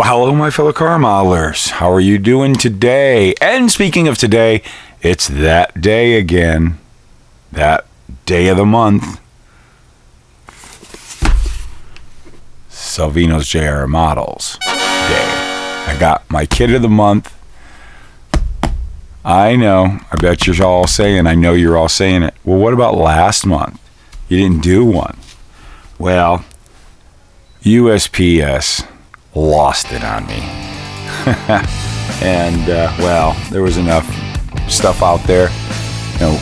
Hello, my fellow car modelers. How are you doing today? And speaking of today, it's that day again. That day of the month. Salvinos JR Models Day. I got my kit of the month. I know. I bet you're all saying, I know you're all saying it. Well, what about last month? You didn't do one. Well, USPS lost it on me. And, well, there was enough stuff out there. You know,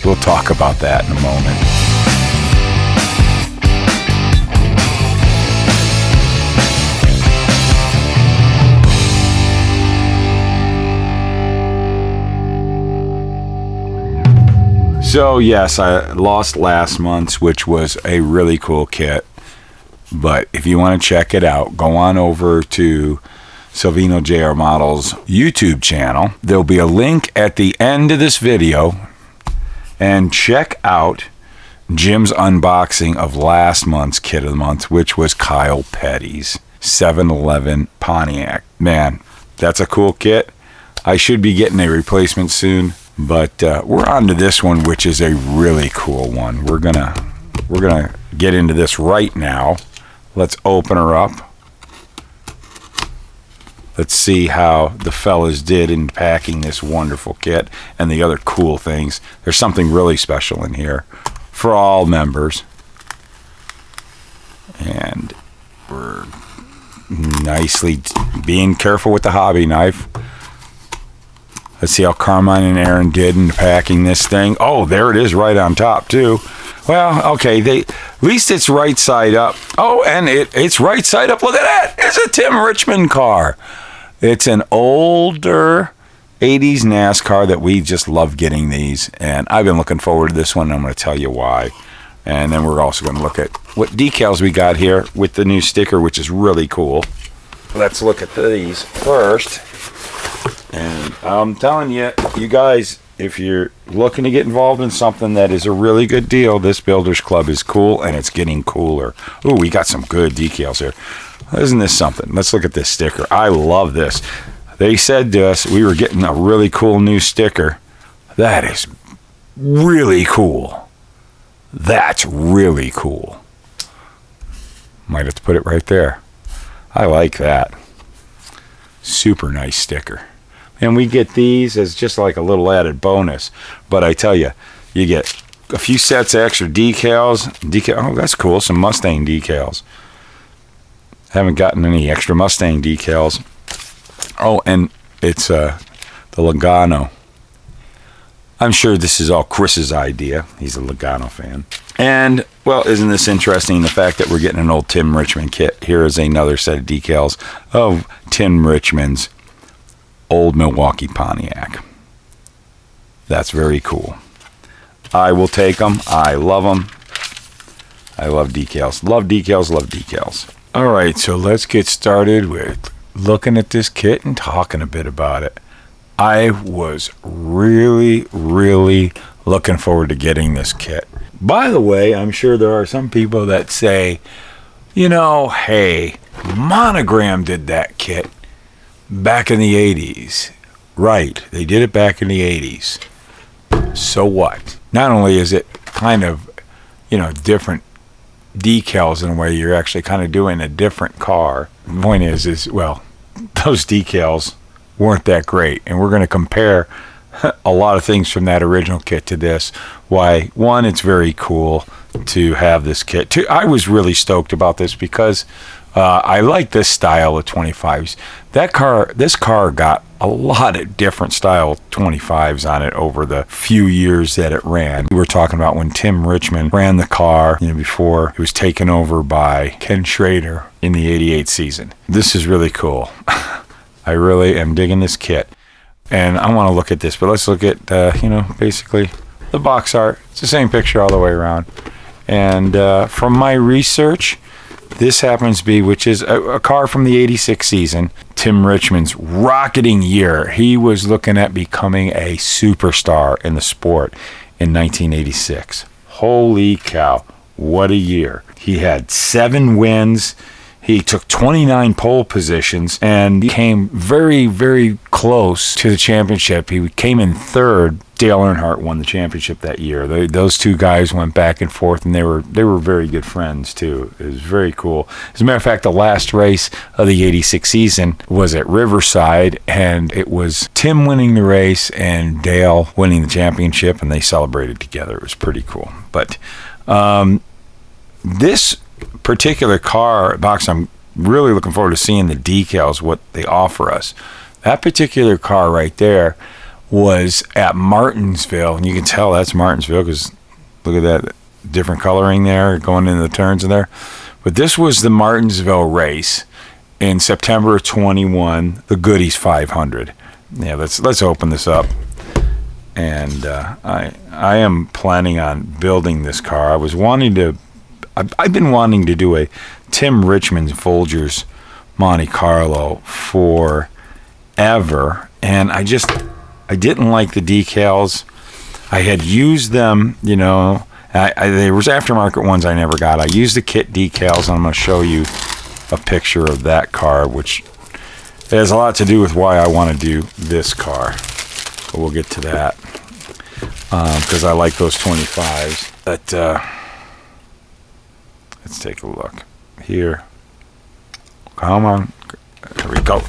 we'll talk about that in a moment. So, yes, I lost last month's, which was a really cool kit. But if you want to check it out, go on over to Salvino JR Models YouTube channel. There'll be a link at the end of this video. And check out Jim's unboxing of last month's kit of the month, which was Kyle Petty's 711 Pontiac. Man, that's a cool kit. I should be getting a replacement soon. But we're on to this one, which is a really cool one. We're gonna get into this right now. Let's open her up. Let's see how the fellas did in packing this wonderful kit and the other cool things. There's something really special in here for all members. And we're nicely being careful with the hobby knife. Let's see how Carmine and Aaron did in packing this thing. Oh, there it is right on top, too. Well, okay, at least it's right side up. Oh, and it's right side up. Look at that. It's a Tim Richmond car. It's an older 80s NASCAR that we just love getting these. And I've been looking forward to this one, and I'm going to tell you why. And then we're also going to look at what decals we got here with the new sticker, which is really cool. Let's look at these first. And I'm telling you, you guys, if you're looking to get involved in something that is a really good deal, this Builders Club is cool, and it's getting cooler. Ooh, we got some good decals here. Isn't this something? Let's look at this sticker. I love this. They said to us we were getting a really cool new sticker. That is really cool. That's really cool. Might have to put it right there. I like that. Super nice sticker. And we get these as just like a little added bonus. But I tell you, you get a few sets of extra decals. Oh, that's cool. Some Mustang decals. Haven't gotten any extra Mustang decals. Oh, and it's the Logano. I'm sure this is all Chris's idea. He's a Logano fan. And, well, isn't this interesting? The fact that we're getting an old Tim Richmond kit. Here is another set of decals of Tim Richmond's old Milwaukee Pontiac. That's very cool. I will take them. I love them. I love decals. Love decals, love decals. All right, so let's get started with looking at this kit and talking a bit about it. I was really, really looking forward to getting this kit. By the way, I'm sure there are some people that say, you know, hey, Monogram did that kit back in the 80s. Right, they did it back in the 80s. So what? Not only is it kind of, you know, different decals in a way, you're actually kind of doing a different car. The point is, well, those decals weren't that great. And we're going to compare a lot of things from that original kit to this. Why, one, it's very cool to have this kit. Two, I was really stoked about this because I like this style of 25s. This car got a lot of different style 25s on it over the few years that it ran. We were talking about when Tim Richmond ran the car, you know, before it was taken over by Ken Schrader in the 88 season. This is really cool. I really am digging this kit. And I want to look at this, but let's look at, you know, basically the box art. It's the same picture all the way around. And from my research, this happens to be, which is a car from the 86 season, Tim Richmond's rocketing year. He was looking at becoming a superstar in the sport in 1986. Holy cow, what a year. He had 7 wins He took 29 pole positions and came very, very close to the championship. He came in third. Dale Earnhardt won the championship that year. Those two guys went back and forth, and they were very good friends too. It was very cool. As a matter of fact, the last race of the '86 season was at Riverside, and it was Tim winning the race and Dale winning the championship, and they celebrated together. It was pretty cool. But this particular car box, I'm really looking forward to seeing the decals, what they offer us. That particular car right there was at Martinsville, and you can tell that's Martinsville because look at that different coloring there going into the turns in there. But this was the Martinsville race in September of 21, the Goodies 500. Yeah, let's open this up. And I am planning on building this car. I've been wanting to do a Tim Richmond's Folgers Monte Carlo forever, and I didn't like the decals. I had used them, there was aftermarket ones I never got. I used the kit decals, and I'm going to show you a picture of that car, which has a lot to do with why I want to do this car. But we'll get to that because I like those 25s. But let's take a look here. Come on. There we go.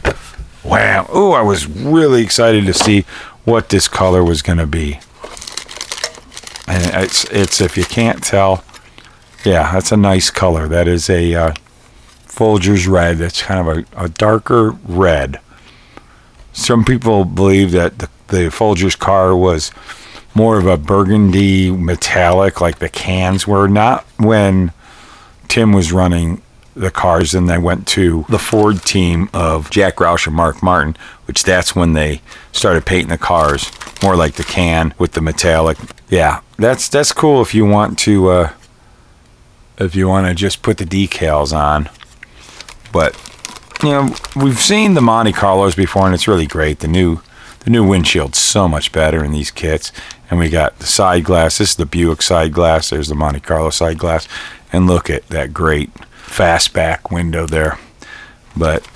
Wow. Oh, I was really excited to see what this color was going to be. And it's if you can't tell, yeah, that's a nice color. That is a Folgers red. That's kind of a darker red. Some people believe that the Folgers car was more of a burgundy metallic like the cans were. Not when Tim was running the cars, and they went to the Ford team of Jack Roush and Mark Martin, which that's when they started painting the cars more like the can with the metallic. Yeah, that's cool if you want to just put the decals on. But we've seen the Monte Carlos before, and it's really great. The new windshield's so much better in these kits. And we got the side glass. This is the Buick side glass. There's the Monte Carlo side glass. And look at that great fastback window there. But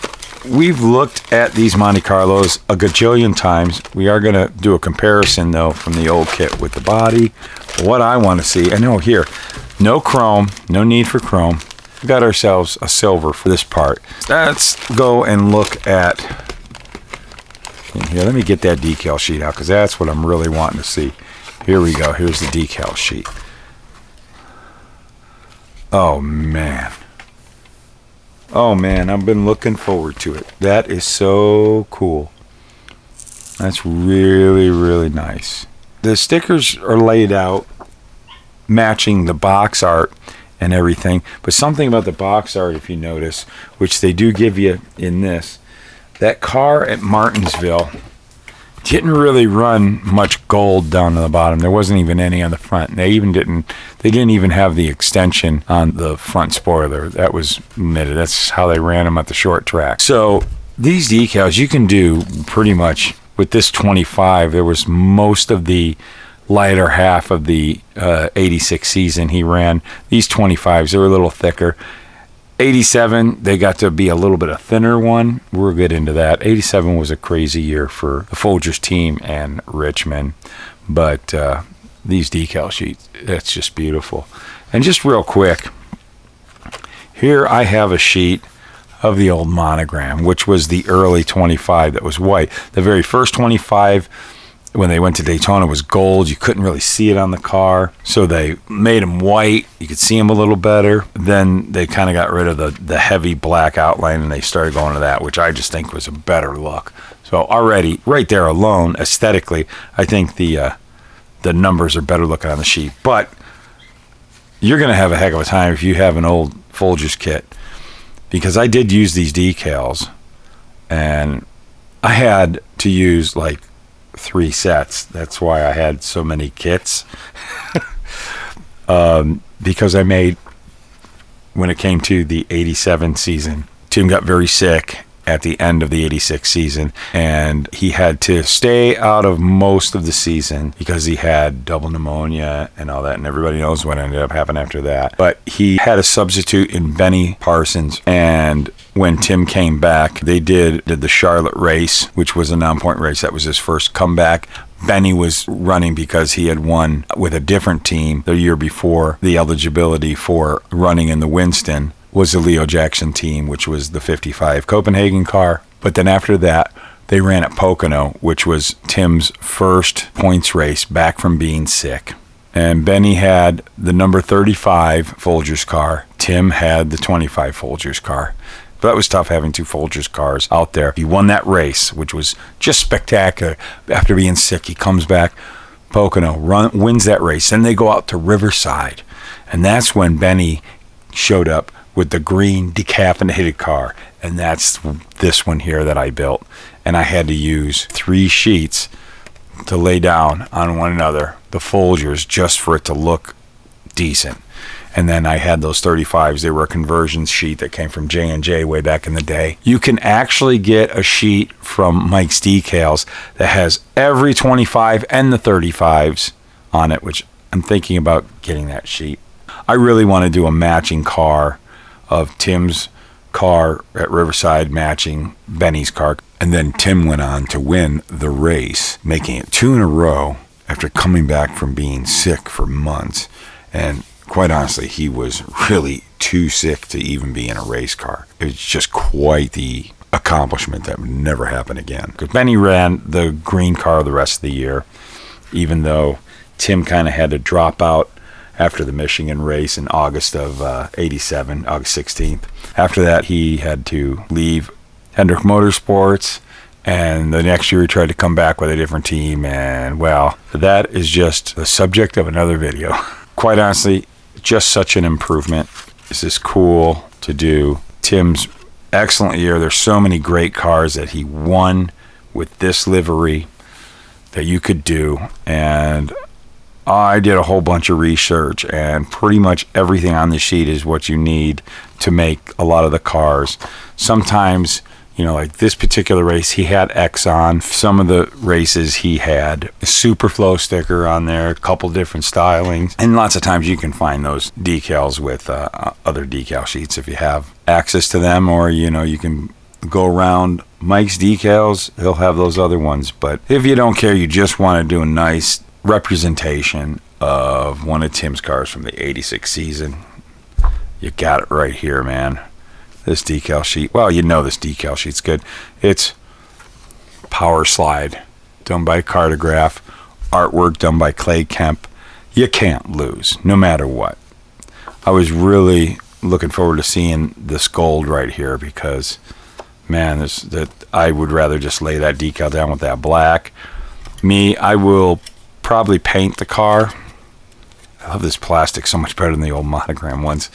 we've looked at these Monte Carlos a gajillion times. We are going to do a comparison, though, from the old kit with the body. What I want to see, I know here, no chrome, no need for chrome. We got ourselves a silver for this part. Let's go and look at, here, let me get that decal sheet out because that's what I'm really wanting to see. Here we go. Here's the decal sheet. Oh, man. I've been looking forward to it. That is so cool. That's really, really nice. The stickers are laid out matching the box art and everything. But something about the box art, if you notice, which they do give you in this, that car at Martinsville didn't really run much gold down to the bottom. There wasn't even any on the front. They didn't even have the extension on the front spoiler. That was omitted. That's how they ran them at the short track. So these decals you can do pretty much with this 25. There was most of the lighter half of the 86 season he ran. These 25s, they were a little thicker. 87, they got to be a little bit a thinner one. We'll get into that. 87 was a crazy year for the Folgers team and Richmond. But these decal sheets, that's just beautiful. And just real quick, here I have a sheet of the old monogram, which was the early 25 that was white. The very first 25, when they went to Daytona, was gold. You couldn't really see it on the car, so they made them white. You could see them a little better. Then they kind of got rid of the heavy black outline, and they started going to that, which I just think was a better look. So already, right there alone, aesthetically, I think the numbers are better looking on the sheet. But you're going to have a heck of a time if you have an old Folgers kit, because I did use these decals, and I had to use like 3 sets. That's why I had so many kits. Because I made, when it came to the 87 season, Tim got very sick at the end of the 86 season, and he had to stay out of most of the season because he had double pneumonia and all that, and everybody knows what ended up happening after that. But he had a substitute in Benny Parsons, and when Tim came back, they did the Charlotte race, which was a non-point race. That was his first comeback. Benny was running because he had won with a different team the year before. The eligibility for running in the Winston was the Leo Jackson team, which was the 55 Copenhagen car. But then after that, they ran at Pocono, which was Tim's first points race back from being sick. And Benny had the number 35 Folgers car. Tim had the 25 Folgers car. But that was tough having two Folgers cars out there. He won that race, which was just spectacular. After being sick, he comes back, Pocono, wins that race. Then they go out to Riverside. And that's when Benny showed up with the green decaffeinated car. And that's this one here that I built. And I had to use 3 sheets to lay down on one another, the Folgers, just for it to look decent. And then I had those 35s. They were a conversion sheet that came from J&J way back in the day. You can actually get a sheet from Mike's Decals that has every 25 and the 35s on it, which I'm thinking about getting that sheet. I really want to do a matching car of Tim's car at Riverside matching Benny's car. And then Tim went on to win the race, making it 2 in a row after coming back from being sick for months. And quite honestly, he was really too sick to even be in a race car. It was just quite the accomplishment that would never happen again. Because Benny ran the green car the rest of the year, even though Tim kind of had to drop out after the Michigan race in August of 87, August 16th. After that, he had to leave Hendrick Motorsports, and the next year he tried to come back with a different team, and well, that is just the subject of another video. Quite honestly, just such an improvement. This is cool to do. Tim's excellent year. There's so many great cars that he won with this livery that you could do, and I did a whole bunch of research, and pretty much everything on the sheet is what you need to make a lot of the cars. Sometimes, you know, like this particular race, he had X on. Some of the races, he had a Superflow sticker on there, a couple different stylings. And lots of times you can find those decals with other decal sheets if you have access to them, or, you know, you can go around Mike's Decals. He'll have those other ones. But if you don't care, you just want to do a nice representation of one of Tim's cars from the 86 season, you got it right here, man. This decal sheet, well, you know this decal sheet's good. It's Power Slide, done by Cartograph, artwork done by Clay Kemp. You can't lose, no matter what. I was really looking forward to seeing this gold right here because, man, I would rather just lay that decal down with that black. I will probably paint the car. I love this plastic so much better than the old monogram ones.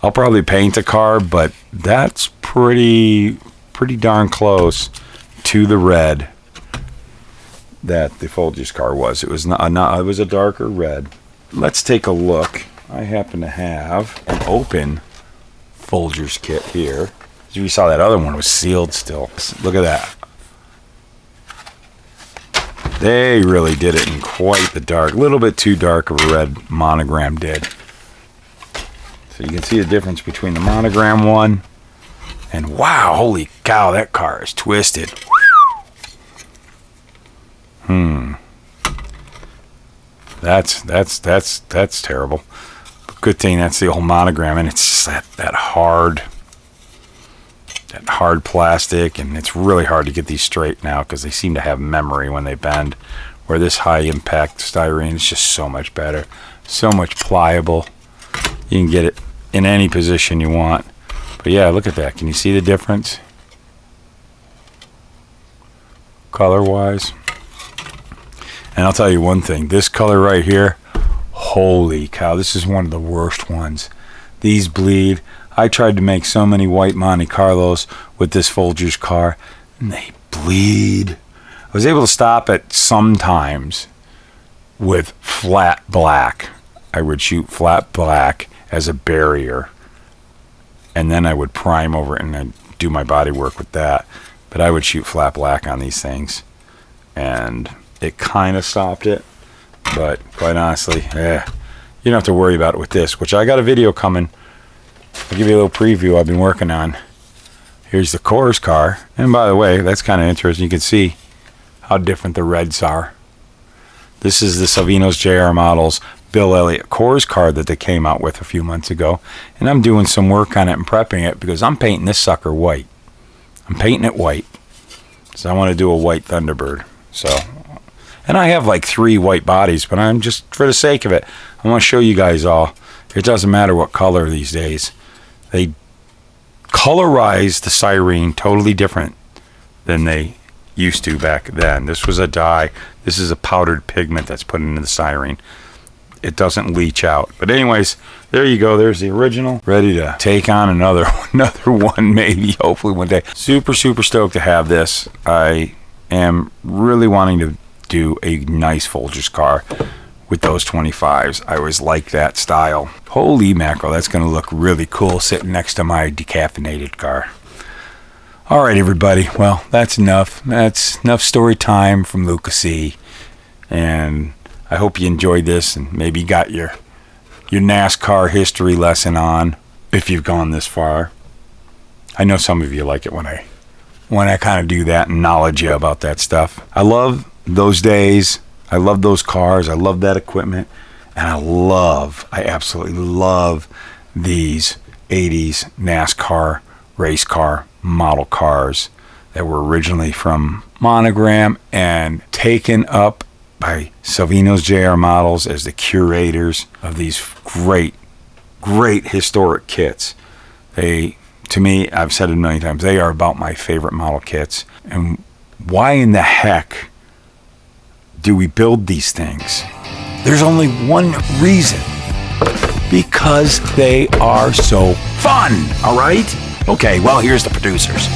I'll probably paint the car, but that's pretty darn close to the red that the Folgers car was. It was it was a darker red. Let's take a look. I happen to have an open Folgers kit here. As you saw, that other one was sealed still. Look at that. They really did it in quite the dark. A little bit too dark of a red monogram did. So you can see the difference between the monogram one and wow, holy cow, that car is twisted. That's terrible. Good thing that's the old monogram, and it's that hard plastic, and it's really hard to get these straight now because they seem to have memory when they bend, where this high impact styrene is just so much better, so much pliable. You can get it in any position you want. But yeah, look at that. Can you see the difference color wise? And I'll tell you one thing, this color right here, holy cow, this is one of the worst ones. These bleed. I tried to make so many white Monte Carlos with this Folgers car, and they bleed. I was able to stop it sometimes with flat black. I would shoot flat black as a barrier, and then I would prime over it, and I'd do my body work with that. But I would shoot flat black on these things, and it kind of stopped it. But quite honestly, you don't have to worry about it with this, which I got a video coming. I'll give you a little preview I've been working on. Here's the Coors car. And by the way, that's kind of interesting. You can see how different the reds are. This is the Salvinos JR Models Bill Elliott Coors car that they came out with a few months ago. And I'm doing some work on it and prepping it because I'm painting this sucker white. I'm painting it white. So I want to do a white Thunderbird. So, and I have like 3 white bodies, but I'm just, for the sake of it, I want to show you guys all. It doesn't matter what color these days. They colorize the Cyrene totally different than they used to back then. This was a dye. This is a powdered pigment that's put into the Cyrene. It doesn't leach out. But anyways, there you go. There's the original. Ready to take on another one, maybe, hopefully one day. Super, super stoked to have this. I am really wanting to do a nice Folgers car with those 25s. I always like that style. Holy mackerel, that's going to look really cool sitting next to my decaffeinated car. All right, everybody. Well, that's enough. That's enough story time from Luka C. And I hope you enjoyed this and maybe got your NASCAR history lesson on if you've gone this far. I know some of you like it when I kind of do that and knowledge you about that stuff. I love those days. I love those cars. I love that equipment. And I absolutely love these 80s NASCAR race car model cars that were originally from Monogram and taken up by Salvinos JR Models as the curators of these great historic kits. They, to me, I've said it a million times, they are about my favorite model kits. And why in the heck do we build these things? There's only one reason. Because they are so fun, all right? Okay, well, here's the producers.